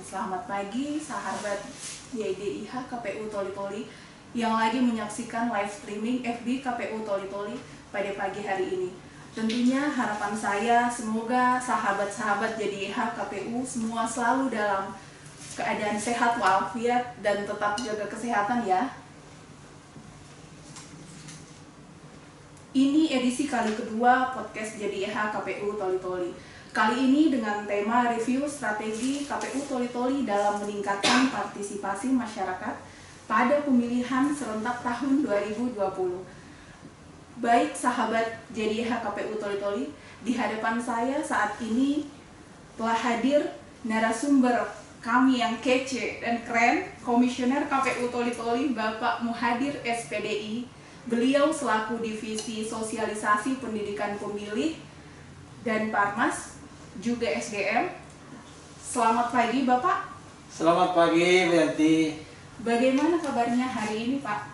Selamat pagi sahabat YDIH KPU Toli-Toli yang lagi menyaksikan live streaming FB KPU Toli-Toli pada pagi hari ini. Tentunya harapan saya semoga sahabat-sahabat YDIH KPU semua selalu dalam keadaan sehat walafiat dan tetap jaga kesehatan ya. Ini edisi kali kedua podcast YDIH KPU Toli-Toli. Kali ini dengan tema review strategi KPU Toli-Toli dalam meningkatkan partisipasi masyarakat pada pemilihan serentak tahun 2020. Baik sahabat YDIH KPU Toli-Toli, di hadapan saya saat ini telah hadir narasumber kami yang kece dan keren, Komisioner KPU Toli-Toli Bapak Muhadir SPDI. Beliau selaku Divisi Sosialisasi Pendidikan Pemilih dan Parmas, juga SDM. Selamat pagi Bapak. Selamat pagi Bu Yanti. Bagaimana kabarnya hari ini Pak?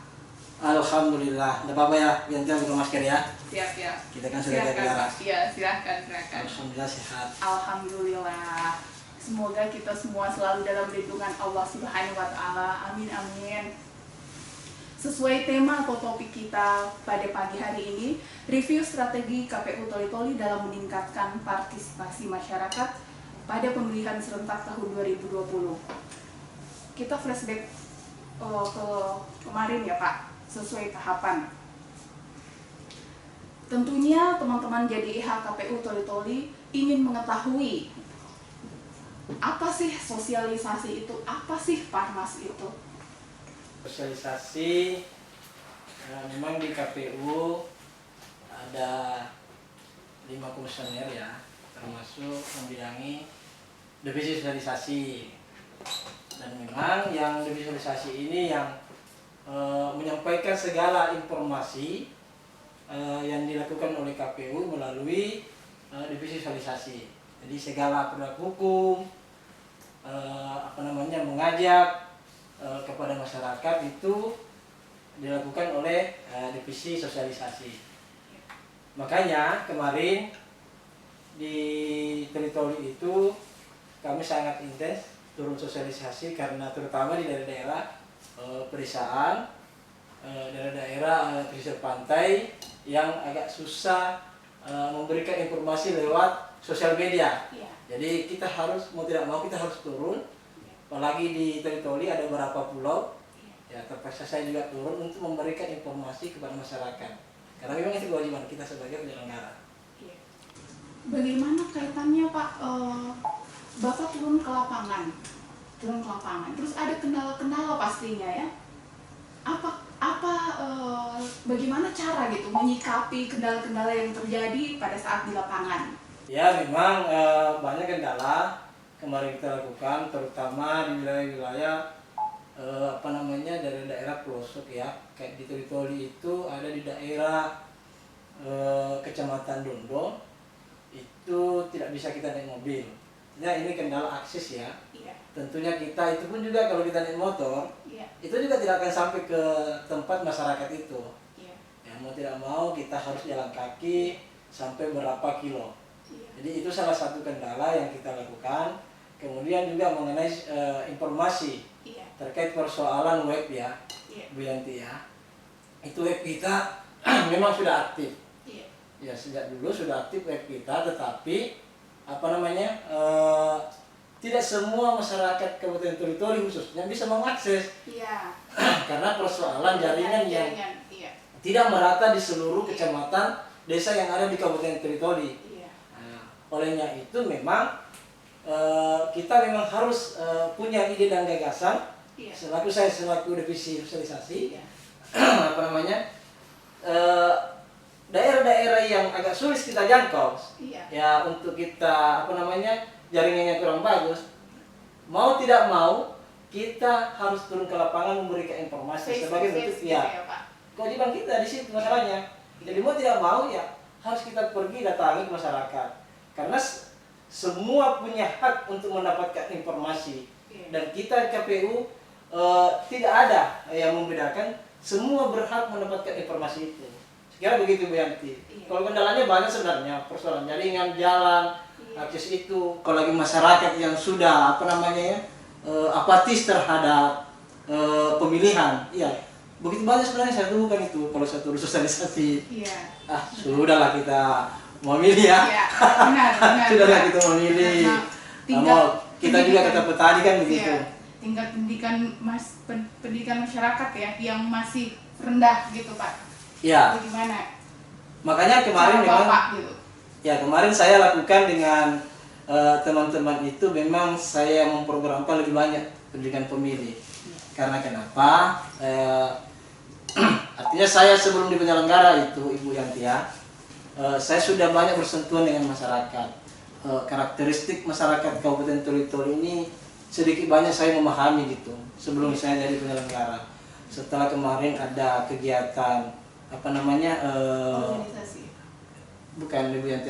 Alhamdulillah. Tidak apa-apa ya Bu Yanti, ambil masker ya. Siap ya. Kita kan sudah jaga jarak. Iya silahkan. Alhamdulillah sehat. Alhamdulillah. Semoga kita semua selalu dalam lindungan Allah Subhanahu wa Ta'ala. Amin amin. Sesuai tema atau topik kita pada pagi hari ini, review strategi KPU Toli-Toli dalam meningkatkan partisipasi masyarakat pada pemilihan serentak tahun 2020. Kita flashback ke kemarin ya Pak, sesuai tahapan. Tentunya teman-teman YDIH KPU Toli-Toli ingin mengetahui apa sih sosialisasi itu, apa sih Parmas itu? Sosialisasi, memang di KPU ada 5 komisioner ya, termasuk membidangi divisi sosialisasi. Dan memang yang divisi sosialisasi ini yang menyampaikan segala informasi yang dilakukan oleh KPU melalui divisi sosialisasi. Jadi segala produk hukum, mengajak kepada masyarakat itu dilakukan oleh divisi sosialisasi. Makanya kemarin di Toli-Toli itu kami sangat intens turun sosialisasi karena terutama di daerah-daerah pedesaan, daerah-daerah pesisir pantai yang agak susah memberikan informasi lewat sosial media. Jadi kita harus, mau tidak mau kita harus turun. Apalagi di Toli-Toli ada beberapa pulau, ya terpaksa saya juga turun untuk memberikan informasi kepada masyarakat. Karena memang itu kewajiban kita sebagai penyelenggara. Bagaimana kaitannya Pak, Bapak turun ke lapangan, terus ada kendala-kendala pastinya ya. Bagaimana cara gitu menyikapi kendala-kendala yang terjadi pada saat di lapangan? Ya memang banyak kendala kemarin kita lakukan, terutama di wilayah-wilayah dari daerah pelosok ya. Kayak di Toli-Toli itu ada di daerah Kecamatan Dondo, itu tidak bisa kita naik mobil. Ya ini kendala akses ya. Tentunya kita itu pun juga kalau kita naik motor, itu juga tidak akan sampai ke tempat masyarakat itu. Ya mau tidak mau kita harus jalan kaki sampai berapa kilo. Jadi itu salah satu kendala yang kita lakukan. Kemudian juga mengenai informasi terkait persoalan web ya, Bu Yanti ya. Itu web kita memang sudah aktif. Ya sejak dulu sudah aktif web kita, tetapi tidak semua masyarakat Kabupaten Toli-Toli khususnya bisa mengakses. Karena persoalan jaringan yang tidak merata di seluruh kecamatan desa yang ada di Kabupaten Toli-Toli. Olehnya itu memang kita memang harus punya ide dan gagasan. Saya selaku divisi sosialisasi, daerah-daerah yang agak sulit kita jangkau, ya untuk kita jaringannya kurang bagus, mau tidak mau kita harus turun ke lapangan memberikan informasi sebagai bentuk kewajiban kita di situ masalahnya. Jadi mau tidak mau ya harus kita pergi datangi ke masyarakat, karena semua punya hak untuk mendapatkan informasi. Dan kita KPU tidak ada yang membedakan, semua berhak mendapatkan informasi itu. Sekira begitu Bu Yanti. Kalau kendalanya banyak sebenarnya, persoalan jaringan, jalan, akses itu. Apalagi masyarakat yang sudah apatis terhadap pemilihan. Iya, begitu banyak sebenarnya saya temukan itu kalau saya turun sosialisasi. Iya. Sudahlah kita memilih ya. Iya, benar. Sudahlah kita memilih. Kita juga kata petani kan begitu. Iya, tingkat pendidikan masyarakat ya yang masih rendah gitu Pak. Iya. Bagaimana? Makanya kemarin memang Bapak gitu. ya kemarin saya lakukan dengan teman-teman itu memang saya memprogramkan lebih banyak pendidikan pemilih. Karena kenapa? Artinya saya sebelum di penyelenggara itu Ibu Yanti ya, saya sudah banyak bersentuhan dengan masyarakat. Karakteristik masyarakat Kabupaten Toli-Toli ini sedikit banyak saya memahami gitu sebelum saya jadi penyelenggara. Setelah kemarin ada kegiatan Organisasi. bukan Ibu Yanti,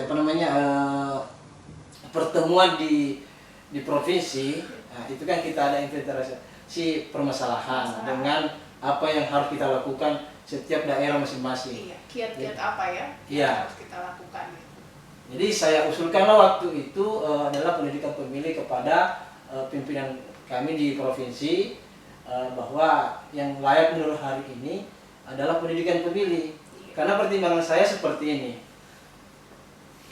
pertemuan di provinsi. Nah, itu kan kita ada inventarisasi permasalahan dengan apa yang harus kita lakukan setiap daerah masing-masing. Iya, kiat-kiat apa ya Iya. yang harus kita lakukan gitu. Jadi saya usulkanlah waktu itu adalah pendidikan pemilih kepada pimpinan kami di provinsi bahwa yang layak menurut hari ini adalah pendidikan pemilih. Karena pertimbangan saya seperti ini.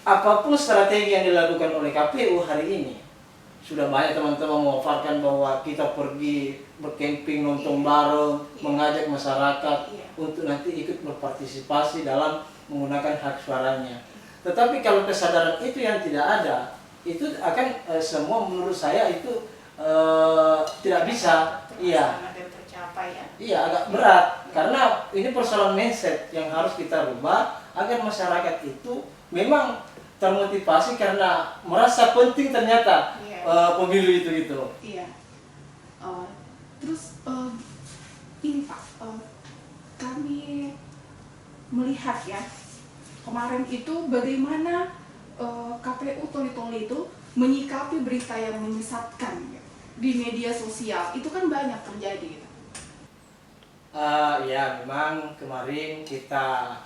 Apapun strategi yang dilakukan oleh KPU hari ini, sudah banyak teman-teman memaparkan bahwa kita pergi berkemping, nonton bareng, mengajak masyarakat untuk nanti ikut berpartisipasi dalam menggunakan hak suaranya. Tetapi kalau kesadaran itu yang tidak ada, itu akan semua menurut saya itu tidak bisa. Iya. Iya, agak berat karena ini persoalan mindset yang harus kita rubah agar masyarakat itu memang termotivasi karena merasa penting ternyata pemilu itu gitu. Iya. Terus ini Pak, kami melihat ya kemarin itu bagaimana KPU Toli-Toli itu menyikapi berita yang menyesatkan ya, di media sosial itu kan banyak terjadi gitu. Ya memang kemarin kita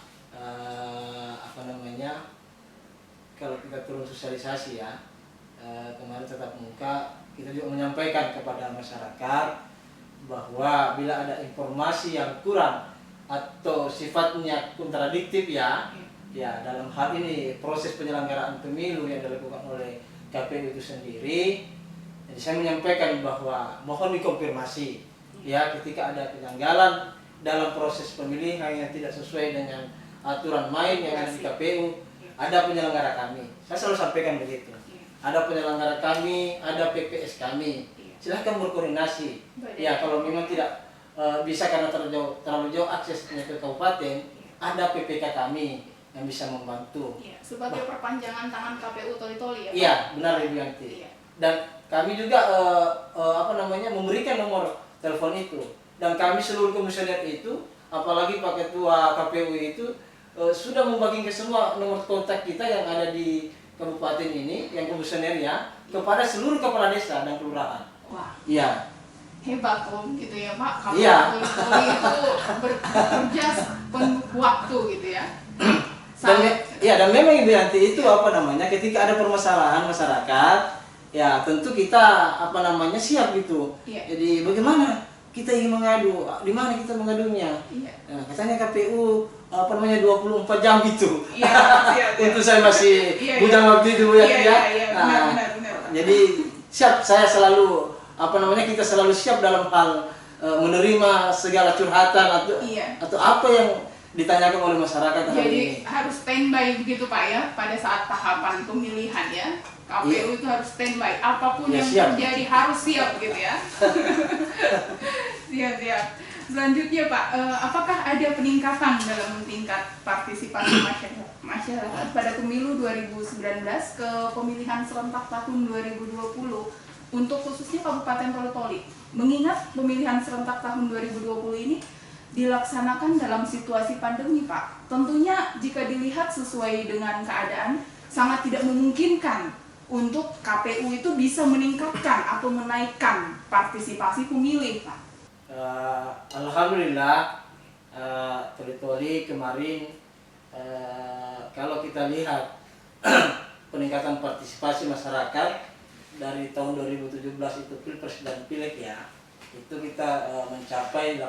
kalau kita turun sosialisasi ya kemarin tetap muka kita juga menyampaikan kepada masyarakat bahwa bila ada informasi yang kurang atau sifatnya kontradiktif ya dalam hal ini proses penyelenggaraan pemilu yang dilakukan oleh KPU itu sendiri, jadi saya menyampaikan bahwa mohon dikonfirmasi ya ketika ada kejanggalan dalam proses pemilihan yang tidak sesuai dengan aturan main yang ada di KPU, ada penyelenggara kami. Saya selalu sampaikan begitu. Ada penyelenggara kami, ada PPS kami. Silahkan berkoordinasi. Ya kalau memang tidak bisa karena terlalu jauh aksesnya ke kabupaten, ada PPK kami yang bisa membantu. Sebagai perpanjangan tangan KPU Toli-Toli ya. Iya, benar Ibu Yanti. Dan kami juga memberikan nomor telepon itu. Dan kami seluruh komisioner itu, apalagi Pak Ketua KPU itu sudah membagikan semua nomor kontak kita yang ada di kabupaten ini, yang komisionernya, kepada seluruh kepala desa dan kelurahan. Wah. Iya. Hebat om gitu ya Pak. KPU Toli-Toli itu bekerja penuh waktu gitu ya. Dan memang Ibu Yanti itu ketika ada permasalahan masyarakat, ya tentu kita siap gitu. Jadi bagaimana kita ingin mengadu, di mana kita mengadunya? Nah, katanya KPU 24 jam gitu. Itu saya masih bujang waktu itu Bu Yanti ya. Benar. Jadi siap, saya selalu kita selalu siap dalam hal menerima segala curhatan atau apa yang ditanyakan oleh masyarakat. Jadi harus standby begitu Pak ya pada saat tahapan pemilihan ya. KPU itu harus standby, apapun yang terjadi harus siap gitu ya. Siap. Selanjutnya Pak, apakah ada peningkatan dalam tingkat partisipasi masyarakat pada pemilu 2019 ke pemilihan serentak tahun 2020 untuk khususnya Kabupaten Toli-Toli? Mengingat pemilihan serentak tahun 2020 ini dilaksanakan dalam situasi pandemi Pak. Tentunya jika dilihat sesuai dengan keadaan sangat tidak memungkinkan untuk KPU itu bisa meningkatkan atau menaikkan partisipasi pemilih Pak. Alhamdulillah Toli-Toli kemarin kalau kita lihat peningkatan partisipasi masyarakat dari tahun 2017 itu Pilpres dan Pileg ya, itu kita mencapai 80%.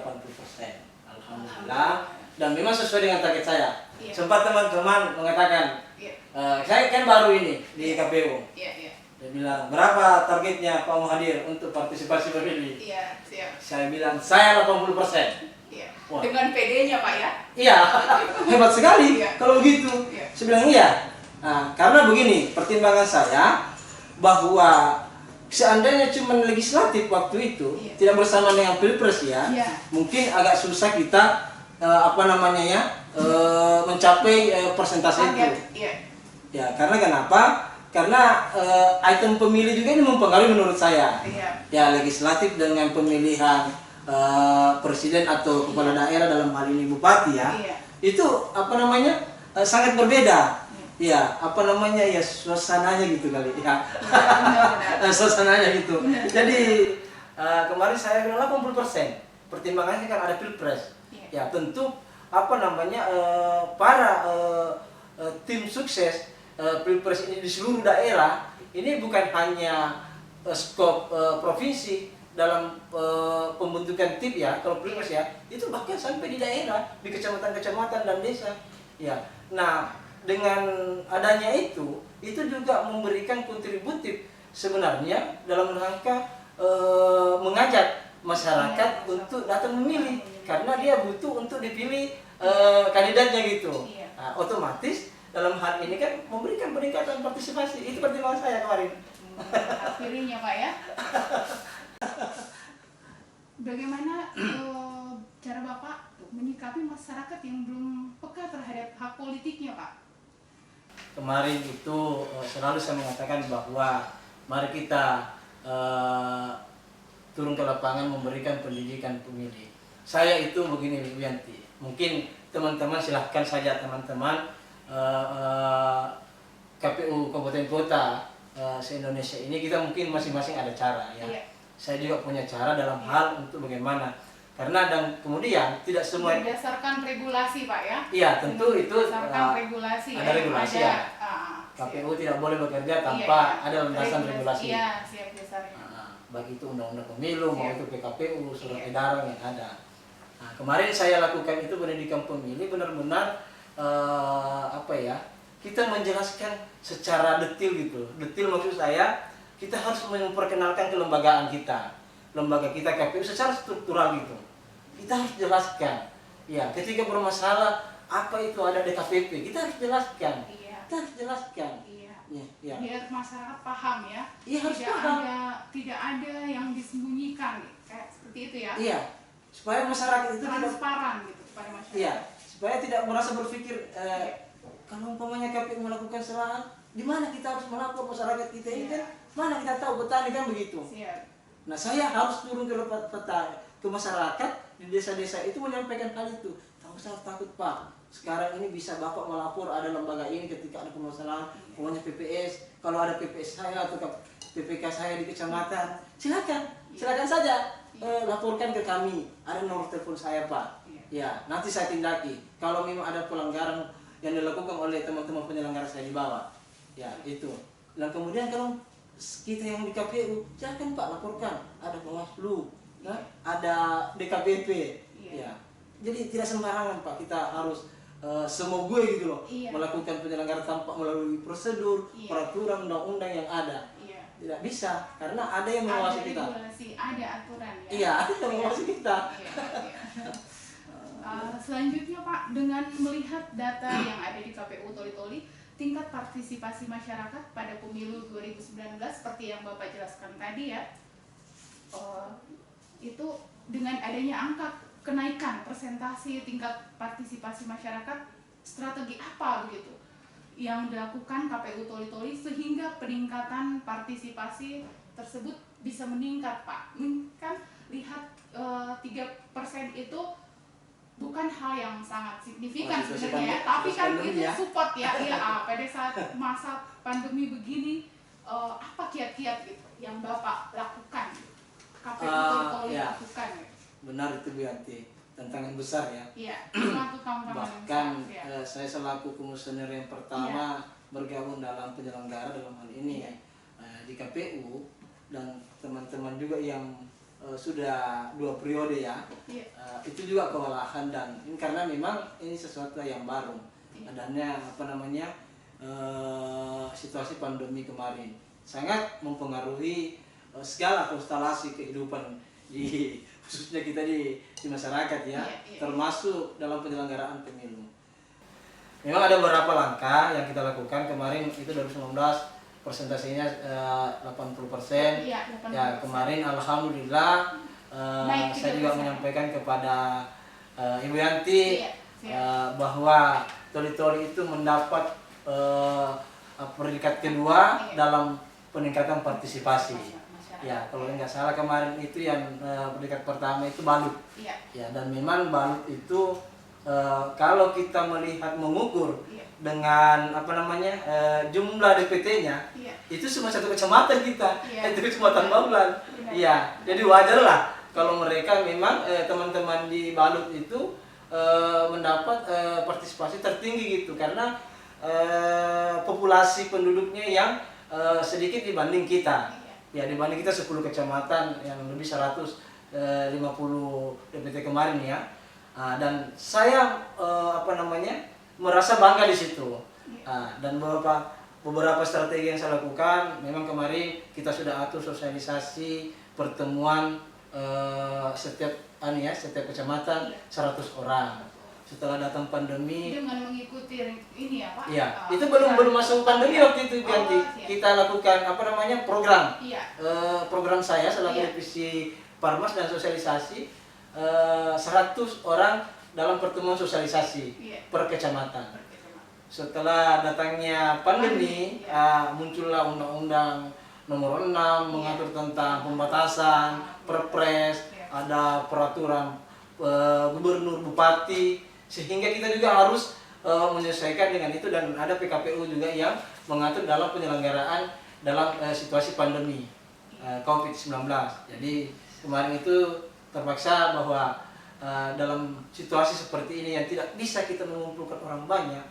Alhamdulillah. Dan memang sesuai dengan target saya. Iya. Sempat teman-teman mengatakan, Iya. saya kan baru ini di KPU. Iya. Dia bilang, berapa targetnya Pak Muhadir untuk partisipasi pemilih? Iya, siap. Saya bilang, saya 80%. Iya. Wah. Dengan PD-nya Pak ya? Iya, hebat sekali Iya. kalau begitu. Iya. Saya bilang iya. Nah, karena begini, pertimbangan saya bahwa seandainya cuma legislatif waktu itu, Iya. tidak bersama dengan Pilpres ya, Iya. mungkin agak susah kita mencapai persentase itu. Target. Iya. Ya, karena kenapa? Karena item pemilih juga ini mempengaruhi menurut saya. Iya. Ya, legislatif dengan pemilihan presiden atau kepala daerah dalam hal ini bupati ya. Iya. Itu sangat berbeda. Ya, ya suasananya gitu kali ya. Benar. Suasananya gitu. Benar. Jadi kemarin saya bilang 80%. Pertimbangannya kan ada Pilpres. Iya. Ya, tentu para tim sukses Pilpres ini di seluruh daerah ini bukan hanya skop provinsi dalam pembentukan tim ya, kalau Pilpres ya, itu bahkan sampai di daerah, di kecamatan-kecamatan dan desa. Ya. Nah, dengan adanya itu juga memberikan kontributif sebenarnya dalam rangka mengajak masyarakat untuk datang memilih, karena dia butuh untuk dipilih kandidatnya gitu. Nah, otomatis dalam hal ini kan memberikan peningkatan partisipasi. Itu pertimbangan saya kemarin. Pilihnya Pak ya. Bagaimana cara Bapak menyikapi masyarakat yang belum peka terhadap hak politiknya Pak? Kemarin itu selalu saya mengatakan bahwa mari kita turun ke lapangan memberikan pendidikan pemilih. Saya itu begini Bu Yanti, mungkin teman-teman silahkan saja teman-teman KPU Kabupaten Kota se-Indonesia ini kita mungkin masing-masing ada cara ya. Iya. Saya juga punya cara dalam hal untuk bagaimana. Karena dan kemudian tidak semua berdasarkan regulasi Pak ya? Iya, tentu itu berdasarkan regulasi ada regulasi ya. KPU tidak boleh bekerja tanpa ada landasan regulasi. Iya, siap dasarnya. Baik itu undang-undang pemilu, mau itu PKPU, surat Iya. edaran yang ada. Nah, kemarin saya lakukan itu pendidikan pemilih benar-benar kita menjelaskan secara detail gitu. Detail maksud saya, kita harus memperkenalkan kelembagaan kita. Lembaga kita KPU secara struktural gitu. Kita harus jelaskan. Ya, ketika bermasalah apa itu ada DKPP, kita harus jelaskan. Iya. Kita harus jelaskan. Iya. Ya. Biar masyarakat paham ya. Iya, harus paham. Tidak ada yang disembunyikan kayak seperti itu ya. Iya. Supaya masyarakat itu transparan gitu kepada masyarakat. Iya, supaya tidak merasa berpikir kalau umpamanya KPU melakukan kesalahan, di mana kita harus melapor masyarakat kita ini kan? Mana kita tahu petani kan begitu. Siap. Nah, saya harus turun ke ke masyarakat di desa-desa itu menyampaikan hal itu. Tak usah takut Pak. Sekarang ini bisa Bapak melapor ada lembaga ini ketika ada permasalahan, pokoknya PPS. Kalau ada PPS saya atau PPK saya di kecamatan, silakan saja laporkan ke kami. Ada nomor telepon saya Pak. Ya, nanti saya tindaki. Kalau memang ada pelanggaran yang dilakukan oleh teman-teman penyelenggara saya di bawah, ya itu. Dan kemudian kalau kita yang di KPU, silakan Pak laporkan. Ada Bawaslu, ada DKPP, ya. Jadi tidak sembarangan Pak, kita harus semua gue gitu loh, melakukan penyelenggaraan tanpa melalui prosedur, peraturan, undang-undang yang ada. Tidak bisa, karena ada yang mengawasi kita. Ada aturan ya. Iya, ada yang mengawasi kita. Selanjutnya Pak, dengan melihat data yang ada di KPU Toli-Toli, tingkat partisipasi masyarakat pada pemilu 2019 seperti yang Bapak jelaskan tadi ya, itu dengan adanya angka kenaikan persentase tingkat partisipasi masyarakat, strategi apa begitu yang dilakukan KPU Toli-Toli sehingga peningkatan partisipasi tersebut bisa meningkat Pak? Kan lihat 3% itu bukan hal yang sangat signifikan sebenarnya ya, tapi kan itu support ya, pada saat masa pandemi begini, apa kiat-kiat gitu yang Bapak lakukan, KPU Toli lakukan ya? Benar itu Bu Yanti, tantangan besar ya. Iya, suatu tantangan bahkan besar, saya selaku komisioner yang pertama bergabung dalam penyelenggara dalam hal ini. di KPU dan teman-teman juga yang sudah 2 periode ya, itu juga kewalahan dan ini karena memang ini sesuatu yang baru adanya situasi pandemi kemarin sangat mempengaruhi segala konstelasi kehidupan khususnya kita di masyarakat ya, termasuk dalam penyelenggaraan pemilu. Memang ada beberapa langkah yang kita lakukan kemarin itu 2019 persentasenya 80%. Iya, 80%. Ya kemarin alhamdulillah saya juga menyampaikan kepada Ibu Yanti bahwa Toli-Toli itu mendapat peringkat kedua dalam peningkatan partisipasi. Ya kalau nggak salah kemarin itu yang peringkat pertama itu Balut. Ya dan memang Balut itu kalau kita melihat mengukur dengan jumlah DPT-nya itu cuma satu kecamatan kita, itu kecamatan Baulan. Iya, jadi wajar lah kalau mereka memang teman-teman di Balut itu mendapat partisipasi tertinggi gitu karena populasi penduduknya yang sedikit dibanding kita. Ya dibanding kita 10 kecamatan yang lebih 150 DPT kemarin ya. Dan saya merasa bangga di situ. Dan beberapa strategi yang saya lakukan, memang kemarin kita sudah atur sosialisasi pertemuan setiap kecamatan 100 orang. Setelah datang pandemi dengan mengikuti ini ya Pak? Iya, itu belum masuk pandemi waktu itu ganti. Kita lakukan program. Program saya selaku divisi Parmas dan sosialisasi 100 orang dalam pertemuan sosialisasi per kecamatan. Setelah datangnya pandemi, muncullah Undang-Undang Nomor 6 mengatur tentang pembatasan, Perpres, ada peraturan gubernur, bupati, sehingga kita juga harus menyesuaikan dengan itu dan ada PKPU juga yang mengatur dalam penyelenggaraan dalam situasi pandemi COVID-19. Jadi kemarin itu terpaksa bahwa dalam situasi seperti ini yang tidak bisa kita mengumpulkan orang banyak,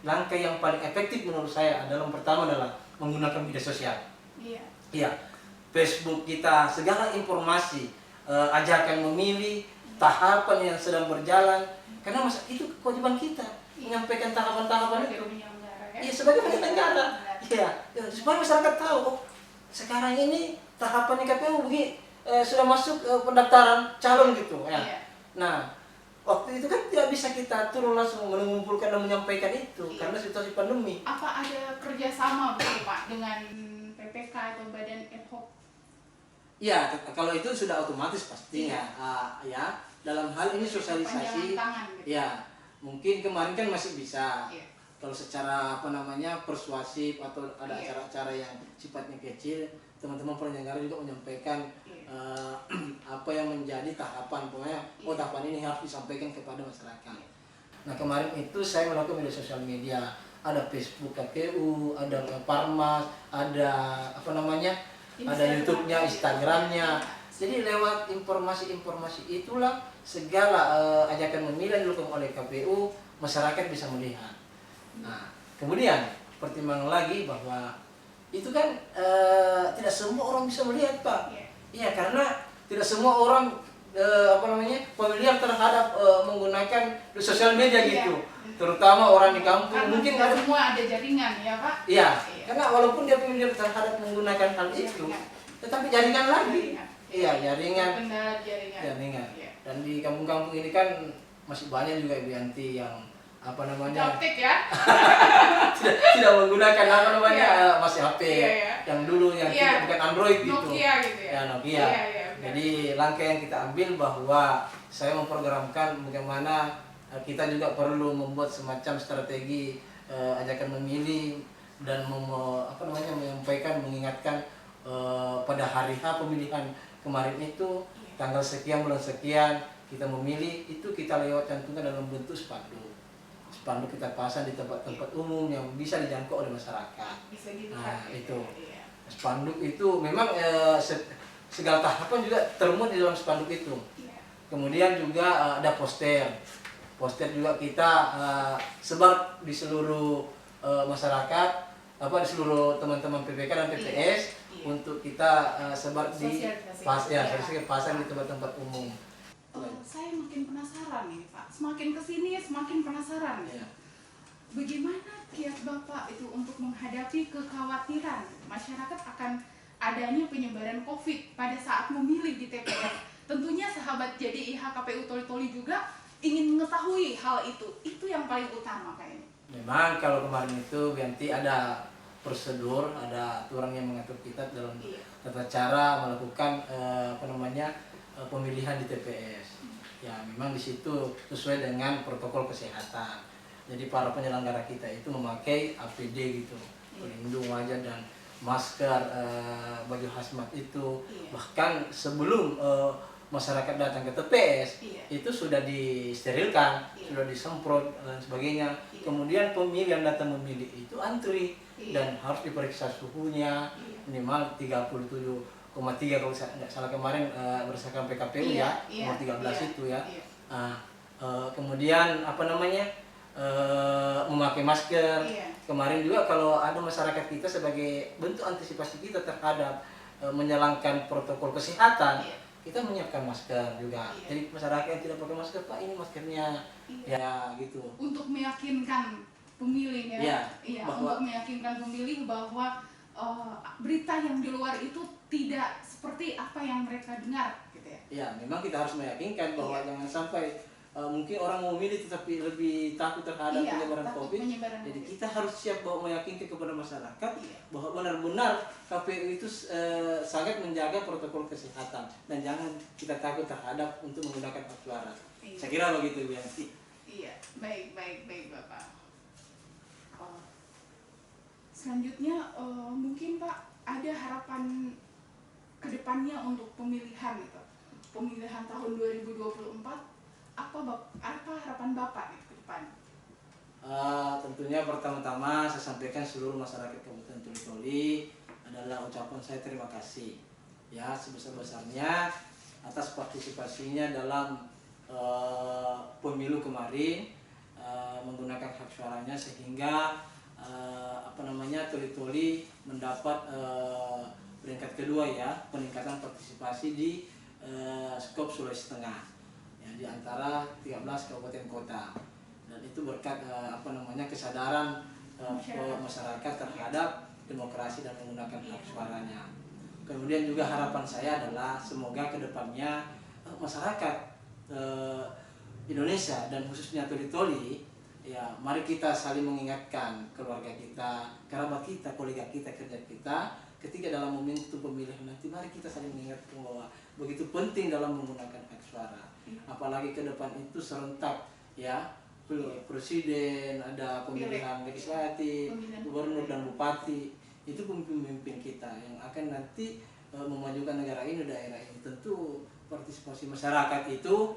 langkah yang paling efektif menurut saya adalah pertama adalah menggunakan media sosial. Iya, Facebook kita, segala informasi, ajakan memilih, tahapan yang sedang berjalan, karena itu kewajiban kita menyampaikan tahapan-tahapan itu. Iya, sebagai penyelenggara. Iya, supaya masyarakat tahu sekarang ini tahapan KPU sudah masuk pendaftaran calon gitu ya. Nah, waktu itu kan tidak bisa kita turun langsung mengumpulkan dan menyampaikan itu karena situasi pandemi. Apa ada kerjasama begitu Pak dengan PPK atau badan ad hoc? Ya, kalau itu sudah otomatis pastinya. Ya, dalam hal ini sosialisasi. Gitu. Ya, mungkin kemarin kan masih bisa. Kalau secara persuasif atau ada acara-acara yang sifatnya kecil, teman-teman penyelenggara juga menyampaikan apa yang menjadi tahapan, pokoknya tahapan ini harus disampaikan kepada masyarakat. Nah kemarin itu saya melakukan media sosial media, ada Facebook KPU, ada Parmas, ada ada YouTube-nya, Instagram-nya. Jadi lewat informasi-informasi itulah segala ajakan memilih yang dilakukan oleh KPU, masyarakat bisa melihat. Nah kemudian pertimbangan lagi bahwa itu kan tidak semua orang bisa melihat Pak. Iya karena tidak semua orang familiar terhadap menggunakan sosial media gitu. Terutama orang di kampung karena mungkin tidak semua ada jaringan ya Pak. Iya. Karena walaupun dia familiar terhadap menggunakan hal itu, tetapi jaringan lagi. Iya jaringan. Jaringan. Dan di kampung-kampung ini kan masih banyak juga Ibu Yanti yang Gaptek ya. tidak menggunakan masih HP yang dulu yang bukan Android gitu. Nokia gitu ya. Nokia. Jadi langkah yang kita ambil bahwa saya memprogramkan bagaimana kita juga perlu membuat semacam strategi ajakan memilih dan menyampaikan mengingatkan pada hari H pemilihan kemarin itu tanggal sekian bulan sekian kita memilih, itu kita lewat cantumkan dalam bentuk spanduk. Spanduk kita pasang di tempat-tempat umum yang bisa dijangkau oleh masyarakat. Nah itu spanduk itu memang segala tahapan juga termuat di dalam spanduk itu. Kemudian juga ada poster juga kita sebar di seluruh masyarakat, di seluruh teman-teman PPK dan PPS Iya. untuk kita sebar di Sosialisasi. pasang di tempat-tempat umum. Saya makin penasaran nih Pak, semakin kesini semakin penasaran. Ya. Bagaimana kiat Bapak itu untuk menghadapi kekhawatiran masyarakat akan adanya penyebaran COVID pada saat memilih di TPS? Tentunya sahabat JDIH KPU Toli-Toli juga ingin mengetahui hal itu. Itu yang paling utama kayaknya. Memang kalau kemarin itu nanti ada prosedur, ada aturan yang mengatur kita dalam tata cara melakukan pemilihan di TPS. Ya, memang di situ sesuai dengan protokol kesehatan. Jadi para penyelenggara kita itu memakai APD gitu, pelindung wajah dan masker, baju hazmat itu. Bahkan sebelum masyarakat datang ke TPS itu sudah disterilkan, sudah disemprot dan sebagainya. Kemudian pemilih yang datang memilih itu antri dan harus diperiksa suhunya minimal 37,3 kalau nggak salah kemarin berdasarkan PKPU nomor 13 itu ya. Kemudian memakai masker. Kemarin juga kalau ada masyarakat kita sebagai bentuk antisipasi kita terhadap menjalankan protokol kesehatan, kita menyiapkan masker juga. Jadi masyarakat yang tidak pakai masker, Pak, ini maskernya. Ya gitu. Untuk meyakinkan pemilih untuk meyakinkan pemilih bahwa berita yang di luar itu tidak seperti apa yang mereka dengar gitu ya. Ya, memang kita harus meyakinkan bahwa jangan sampai mungkin orang mau memilih tetapi lebih takut terhadap penyebaran COVID. Jadi kita harus siap bahwa meyakinkan kepada masyarakat bahwa benar-benar KPU itu sangat menjaga protokol kesehatan dan jangan kita takut terhadap untuk menggunakan hak suara. Saya kira begitu, Bu Yanti. Iya, baik Bapak. Selanjutnya mungkin Pak ada harapan kedepannya untuk pemilihan gitu. Pemilihan tahun 2024. Apa harapan Bapak ke depan? Tentunya pertama-tama saya sampaikan seluruh masyarakat Kabupaten Toli-Toli adalah ucapan saya terima kasih ya sebesar-besarnya atas partisipasinya dalam pemilu kemarin, menggunakan hak suaranya sehingga Toli-Toli mendapat peringkat kedua ya, peningkatan partisipasi di skop Sulawesi Tengah. Ya, di antara 13 kabupaten kota, dan itu berkat kesadaran masyarakat terhadap demokrasi dan menggunakan hak suaranya. Kemudian juga harapan saya adalah semoga kedepannya masyarakat Indonesia dan khususnya Toli-Toli ya, mari kita saling mengingatkan keluarga kita, kerabat kita, kolega kita, kerja kita ketika dalam momentum pemilihan nanti, mari kita saling mengingatkan bahwa begitu penting dalam menggunakan hak suara. Apalagi ke depan itu serentak ya, presiden, ada pemilihan legislatif, gubernur dan bupati. Itu pemimpin kita yang akan nanti memajukan negara ini, daerah ini. Tentu partisipasi masyarakat itu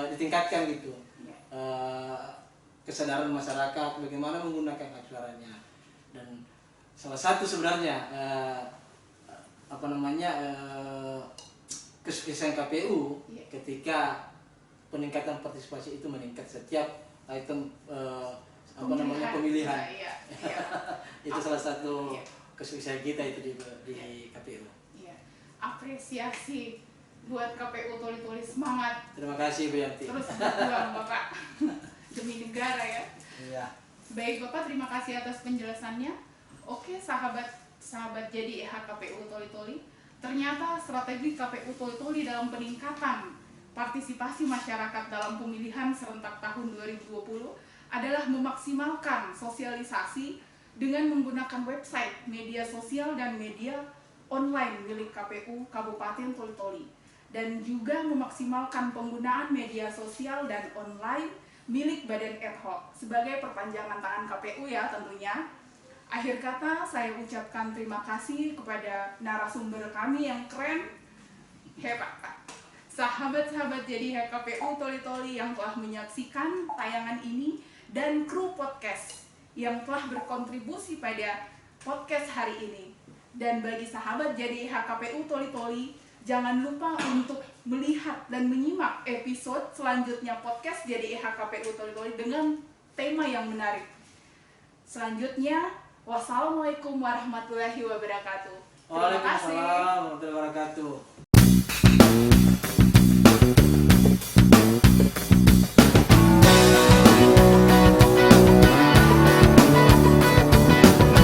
ditingkatkan gitu. Kesadaran masyarakat bagaimana menggunakan hak suaranya. Dan salah satu sebenarnya kesuksesan KPU ketika peningkatan partisipasi itu meningkat setiap item pemilihan. Itu salah satu kesuksesan kita itu di KPU. Apresiasi buat KPU Toli-Toli, semangat. Terima kasih Bu Yanti. Terus berjuang Bapak demi negara ya. Iya. Baik Bapak, terima kasih atas penjelasannya. Oke, sahabat JDIH KPU Toli-Toli, ternyata strategi KPU Toli-Toli dalam peningkatan partisipasi masyarakat dalam pemilihan serentak tahun 2020 adalah memaksimalkan sosialisasi dengan menggunakan website, media sosial, dan media online milik KPU Kabupaten Toli-Toli, dan juga memaksimalkan penggunaan media sosial dan online milik Badan Ad Hoc sebagai perpanjangan tangan KPU ya tentunya. Akhir kata saya ucapkan terima kasih kepada narasumber kami yang keren, hebat Pak. Sahabat-sahabat jadi KPU Toli-Toli yang telah menyaksikan tayangan ini, dan kru podcast yang telah berkontribusi pada podcast hari ini. Dan bagi sahabat jadi KPU Toli-Toli, jangan lupa untuk melihat dan menyimak episode selanjutnya podcast jadi KPU Toli-Toli dengan tema yang menarik. Selanjutnya Wassalamualaikum warahmatullahi wabarakatuh. Terima kasih. Waalaikumsalam warahmatullahi wabarakatuh.